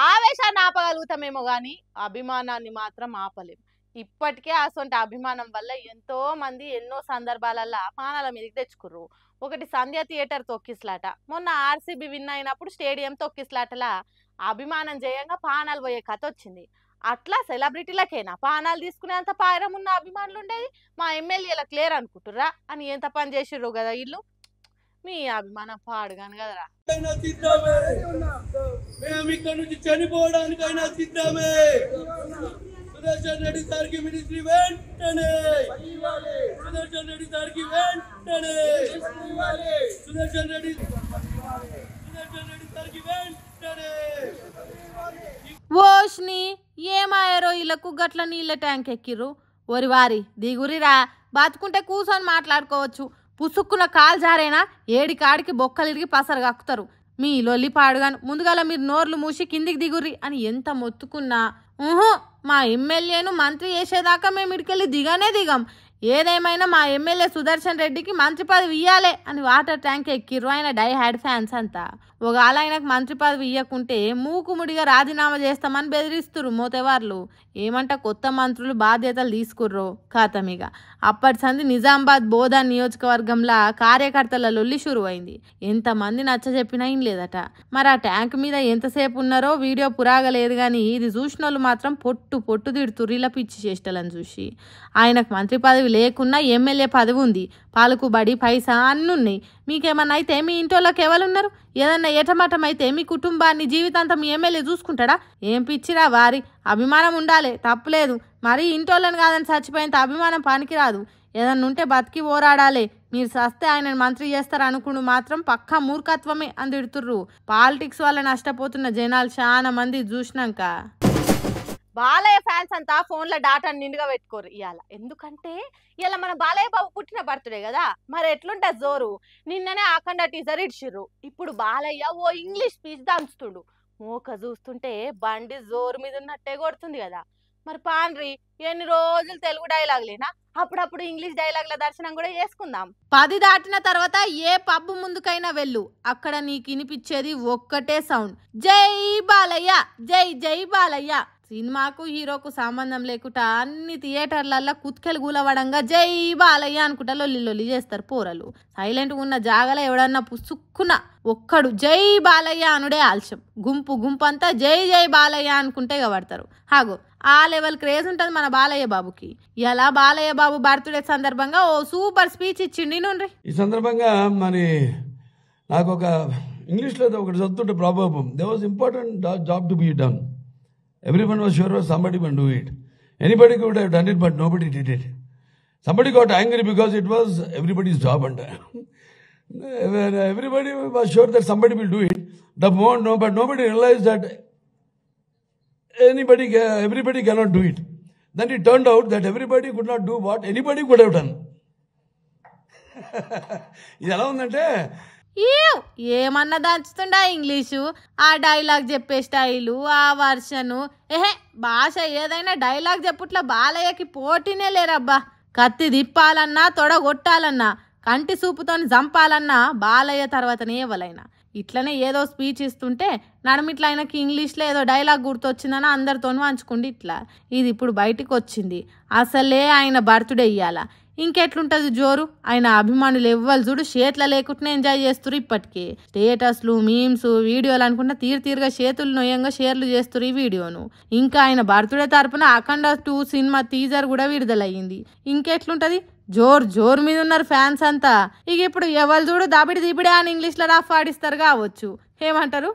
ఆవేశాన్ని ఆపగలుగుతామేమో గాని అభిమానాన్ని మాత్రం ఆపలేం. ఇప్పటికే అసొంటి అభిమానం వల్ల ఎంతో మంది ఎన్నో సందర్భాలల్లో పానాల మీదకి తెచ్చుకుర్రు. ఒకటి సంధ్య థియేటర్ తొక్కిసలాట. మొన్న ఆర్సీబీ విన్ అయినప్పుడు స్టేడియం తొక్కిసలాటలా అభిమానం చేయంగా పానాలు పోయే కథ వచ్చింది. అట్లా సెలబ్రిటీలకేనా పానాలు తీసుకునేంత పాయరం ఉన్న అభిమానులు ఉండేది? మా ఎమ్మెల్యేలకు లేరు అనుకుంటుర్రా అని ఎంత పని చేసిర్రు కదా వీళ్ళు. మీ అభిమానం పాడుగాను కదరా. మేము ఇక్కడ నుంచి చనిపోవడానికైనా సిద్ధమే. సుదర్శన్ రెడ్డి సార్కి మినిస్ట్రీ వెంటనే, సుదర్శన్ రెడ్డి సార్కి వెంటనే, సుదర్శన్ రెడ్డి సార్కి వెంటనే. ఓష్ని ఏమాయరో వీళ్ళకు గట్ల నీళ్ళ ట్యాంక్ ఎక్కిర్రు. ఓరి వారి దిగురిరా, బతుకుంటే కూర్చొని మాట్లాడుకోవచ్చు. పుసుక్కున కాలు జారేనా ఏడి కాడికి బొక్కలిరిగి పసరు కక్కుతారు. మీ లొల్లి పాడుగాను ముందుగాల మీరు నోర్లు మూసి కిందికి దిగుర్రి అని ఎంత మొత్తుకున్నా మా ఎమ్మెల్యేను మంత్రి చేసేదాకా మేము ఇడికెళ్ళి దిగానే దిగాం. ఏదేమైనా మా ఎమ్మెల్యే సుదర్శన్ రెడ్డికి మంత్రి పదవి ఇయ్యాలే అని వాటర్ ట్యాంక్ ఎక్కిర్రు ఆయన డై హ్యాడ్ ఫ్యాన్స్ అంతా. ఒకవేళ ఆయనకు మంత్రి పదవి ఇయ్యకుంటే మూకుముడిగా రాజీనామా చేస్తామని బెదిరిస్తున్నారు మోతేవార్లు. ఏమంట కొత్త మంత్రులు బాధ్యతలు తీసుకుర్రో ఖాతమిగా. అప్పటి సంది నిజామాబాద్ బోధన్ నియోజకవర్గంలో కార్యకర్తల లొల్లి షురు అయింది. ఎంతమంది నచ్చ చెప్పినా ఏం లేదట. మరి ఆ ట్యాంక్ మీద ఎంతసేపు ఉన్నారో వీడియో పురాగలేదు కానీ ఇది చూసిన వాళ్ళు మాత్రం పొట్టు పొట్టు తిడుతుర్రు ఇలా పిచ్చి చేష్టలను చూసి. ఆయనకు మంత్రి పదవి లేకున్నా ఎమ్మెల్యే పదవి ఉంది, పాలకుబడి పైసా అన్నున్నాయి. మీకేమన్నా అయితే మీ ఇంటోళ్ళకి ఎవరున్నారు? ఏదన్నా ఏటమాటం అయితే మీ కుటుంబాన్ని జీవితాంతం మీ ఎమ్మెల్యే చూసుకుంటాడా? ఏం పిచ్చిరా వారి. అభిమానం ఉండాలి తప్పులేదు, మరి ఇంటోళ్ళని కాదని చచ్చిపోయేంత అభిమానం పనికిరాదు. ఏదన్నా ఉంటే బతికి పోరాడాలి. మీరు సస్తే ఆయన మంత్రి చేస్తారు అనుకుని మాత్రం పక్కా మూర్ఖత్వమే అని తిడుతుర్రు. పాలిటిక్స్ వల్ల నష్టపోతున్న జనాలు చాలా మంది చూసినాక బాలయ్య ఫ్యాన్స్ అంతా ఫోన్లో డాటా నిండుగా పెట్టుకోరు ఇవాళ. ఎందుకంటే ఇవాళ మన బాలయ్య బాబు పుట్టిన బర్త్డే కదా, మరి ఎట్లుంటే జోరు. నిన్ననే ఆఖండ టీజర్ ఇడ్చిర్రు. ఇప్పుడు బాలయ్య ఓ ఇంగ్లీష్ స్పీచ్ దంచుతుడు. మోక చూస్తుంటే బండి జోరు మీద ఉన్నట్టే కొడుతుంది కదా. మరి పాండ్రి ఎన్ని రోజులు తెలుగు డైలాగులేనా, అప్పుడప్పుడు ఇంగ్లీష్ డైలాగుల దర్శనం కూడా చేసుకుందాం. 10 దాటిన తర్వాత ఏ పబ్బు ముందుకైనా వెళ్ళు, అక్కడ నీకు వినిపించేది ఒక్కటే సౌండ్, జై బాలయ్య, జై జై బాలయ్య. సినిమాకు హీరోకు సంబంధం లేకుండా అన్ని థియేటర్లల్లో కుత్కెలు గూలవడంగా జై బాలయ్య అనుకుంటా లొల్లి లొల్లి చేస్తారు పోరలు. సైలెంట్గా ఉన్న జాగలో ఎవడన్నా పుసుక్కున ఒక్కడు జై బాలయ్య అనుడే ఆలస్యం. గుంపు గుంపు అంతా జై జై బాలయ్య అనుకుంటే పడతారు. హాగో ఆ లెవెల్ క్రేజ్ ఉంటుంది మన బాలయ్య బాబుకి. ఇలా బాలయ్య బాబు బర్త్డే సందర్భంగా ఓ సూపర్ స్పీచ్ ఇచ్చిండి నుండి. ఈ సందర్భంగా మరి నాకు ఒక ఇంగ్లీష్లో ఒకటి చదువుతుంటే problem, they was important job to be done. Everyone was sure somebody would do it. Anybody could have done it, but nobody did it. Somebody got angry because it was everybody's job, and everybody was sure that somebody will do it. But nobody realized that everybody cannot do it. Then it turned out that everybody could not do what anybody could have done. ఇది ఎలా ఉందంటే ఏమన్నా దంచుతుండా English, ఆ dialogue చెప్పే style, ఆ వర్షను. భాష ఏదైనా dialogue చెప్పుట్లా బాలయ్యకి పోటీనే లేరబ్బా. కత్తి తిప్పాలన్నా, తొడగొట్టాలన్నా, కంటి చూపుతోని చంపాలన్నా బాలయ్య తర్వాతనే ఎవరైనా. ఇట్లనే ఏదో స్పీచ్ ఇస్తుంటే నడమిట్లా ఆయనకి ఇంగ్లీష్లో ఏదో డైలాగ్ గుర్తొచ్చిందని అందరితోనూ పంచుకుండి. ఇట్లా ఇది ఇప్పుడు బయటికి వచ్చింది. అసలే ఆయన బర్త్డే ఇయ్యాల, ఇంకెట్లుంటుంది జోరు. ఆయన అభిమానులు ఎవ్వరు చూడు చేతుల లేకుండానే ఎంజాయ్ చేస్తారు. ఇప్పటికే స్టేటస్లు, మీమ్స్, వీడియోలు అనుకుంటా తీరుగా చేతులు నొయ్యంగా షేర్లు చేస్తారు ఈ వీడియోను. ఇంకా ఆయన బర్త్డే తరపున అఖండ 2 సినిమా టీజర్ కూడా విడుదలయ్యింది. ఇంకెట్లుంటది, జోరు మీద ఉన్నారు ఫ్యాన్స్ అంతా. ఇక ఇప్పుడు ఎవరు చూడు దబిడి దిబిడే అని ఇంగ్లీష్లో రఫ్ ఆడిస్తారు కావచ్చు. ఏమంటారు?